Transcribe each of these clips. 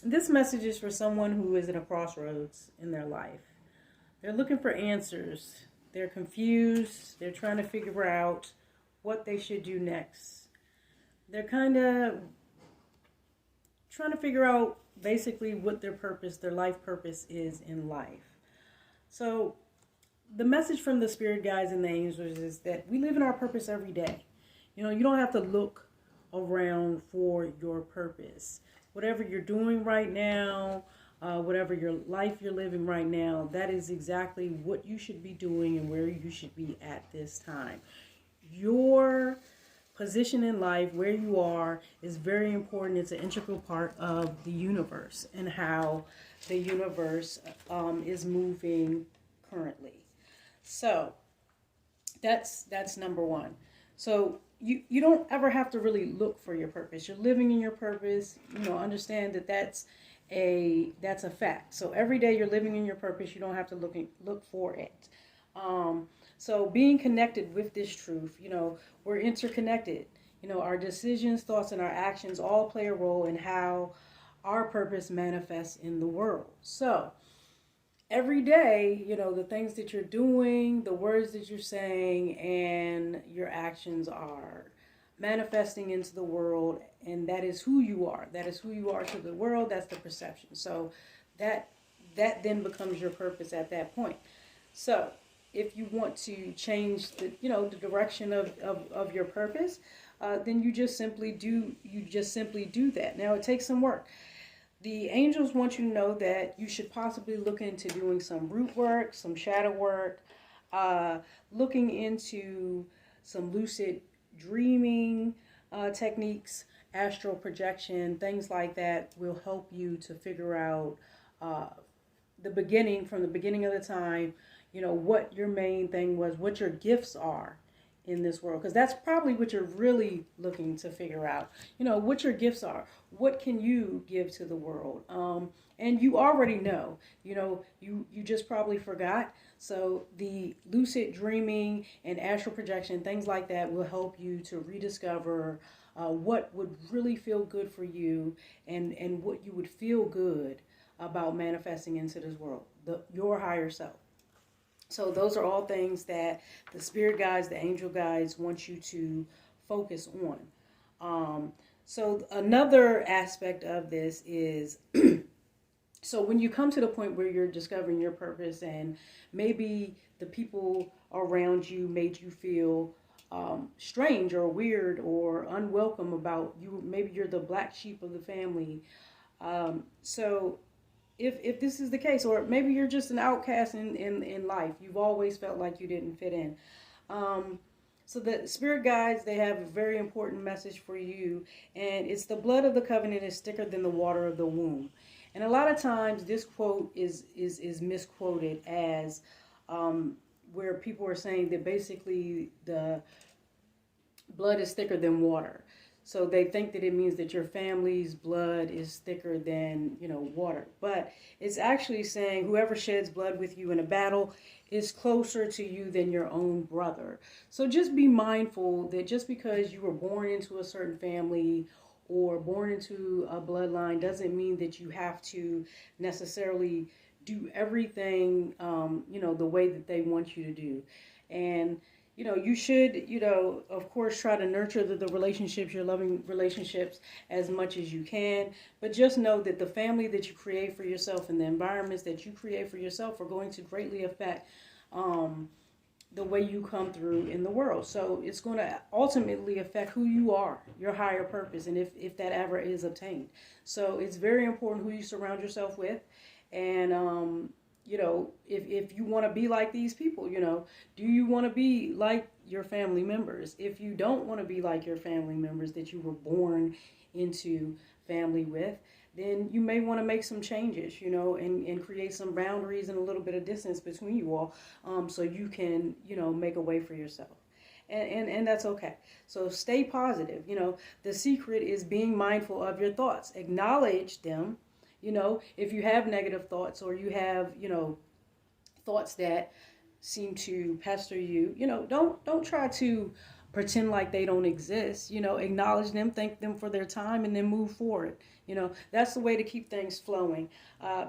This message is for someone who is at a crossroads in their life. They're looking for answers. They're confused. They're trying to figure out what they should do next. They're kind of trying to figure out basically what their purpose, their life purpose is in life. So, the message from the spirit guides and the angels is that we live in our purpose every day. You don't have to look around for your purpose. Whatever you're doing right now, whatever your life you're living right now, that is exactly what you should be doing and where you should be at this time. Your position in life, where you are, is very important. It's an integral part of the universe and how the universe is moving currently. So that's number one. So you don't ever have to really look for your purpose. You're living in your purpose. Understand that that's a fact. So every day you're living in your purpose. You don't have to look for it. So being connected with this truth, we're interconnected. Our decisions, thoughts, and our actions all play a role in how our purpose manifests in the world. So every day, the things that you're doing, the words that you're saying, and your actions are manifesting into the world, and that is who you are. That is who you are to the world. That's the perception. So that then becomes your purpose at that point. So if you want to change the direction of your purpose, then you just simply do that. Now it takes some work. The angels want you to know that you should possibly look into doing some root work, some shadow work, looking into some lucid dreaming techniques, astral projection, things like that will help you to figure out from the beginning of the time, what your main thing was, what your gifts are in this world, because that's probably what you're really looking to figure out. What your gifts are. What can you give to the world? And you already know. You just probably forgot. So the lucid dreaming and astral projection, things like that, will help you to rediscover what would really feel good for you, and what you would feel good about manifesting into this world, your higher self. So those are all things that the spirit guides, the angel guides want you to focus on. So another aspect of this is, so when you come to the point where you're discovering your purpose, and maybe the people around you made you feel strange or weird or unwelcome about you, maybe you're the black sheep of the family. So if this is the case, or maybe you're just an outcast in life, you've always felt like you didn't fit in. So the spirit guides, they have a very important message for you, and it's the blood of the covenant is thicker than the water of the womb. And a lot of times this quote is misquoted as where people are saying that basically the blood is thicker than water. So they think that it means that your family's blood is thicker than, water. But it's actually saying whoever sheds blood with you in a battle is closer to you than your own brother. So just be mindful that just because you were born into a certain family or born into a bloodline doesn't mean that you have to necessarily do everything, the way that they want you to do. And you should, of course, try to nurture the relationships, your loving relationships, as much as you can. But just know that the family that you create for yourself and the environments that you create for yourself are going to greatly affect the way you come through in the world. So it's going to ultimately affect who you are, your higher purpose, and if that ever is obtained. So it's very important who you surround yourself with. And if you want to be like these people, do you want to be like your family members? If you don't want to be like your family members that you were born into family with, then you may want to make some changes, and create some boundaries and a little bit of distance between you all, so you can, make a way for yourself. And that's okay. So stay positive. The secret is being mindful of your thoughts. Acknowledge them. If you have negative thoughts, or you have, thoughts that seem to pester you, don't try to pretend like they don't exist. You know, acknowledge them, thank them for their time, and then move forward. You know, that's the way to keep things flowing.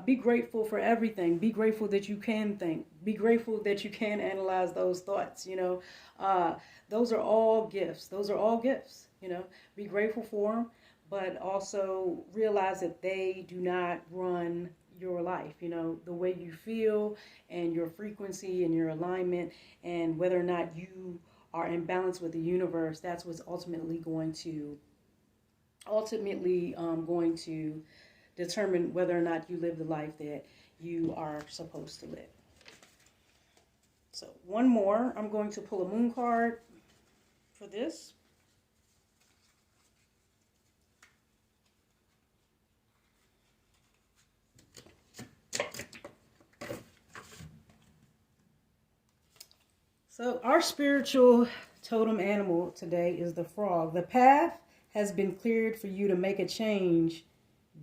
Be grateful for everything. Be grateful that you can think. Be grateful that you can analyze those thoughts. You know, those are all gifts. Those are all gifts. You know, be grateful for them, but also realize that they do not run your life. You know, the way you feel and your frequency and your alignment and whether or not you are in balance with the universe, that's what's ultimately going to determine whether or not you live the life that you are supposed to live. So one more, I'm going to pull a moon card for this. So our spiritual totem animal today is the frog. The path has been cleared for you to make a change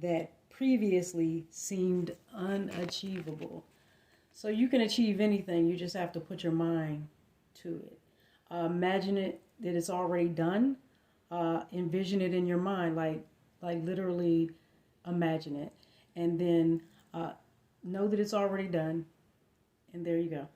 that previously seemed unachievable. So you can achieve anything. You just have to put your mind to it. Imagine it that it's already done. Envision it in your mind, like literally imagine it. And then know that it's already done. And there you go.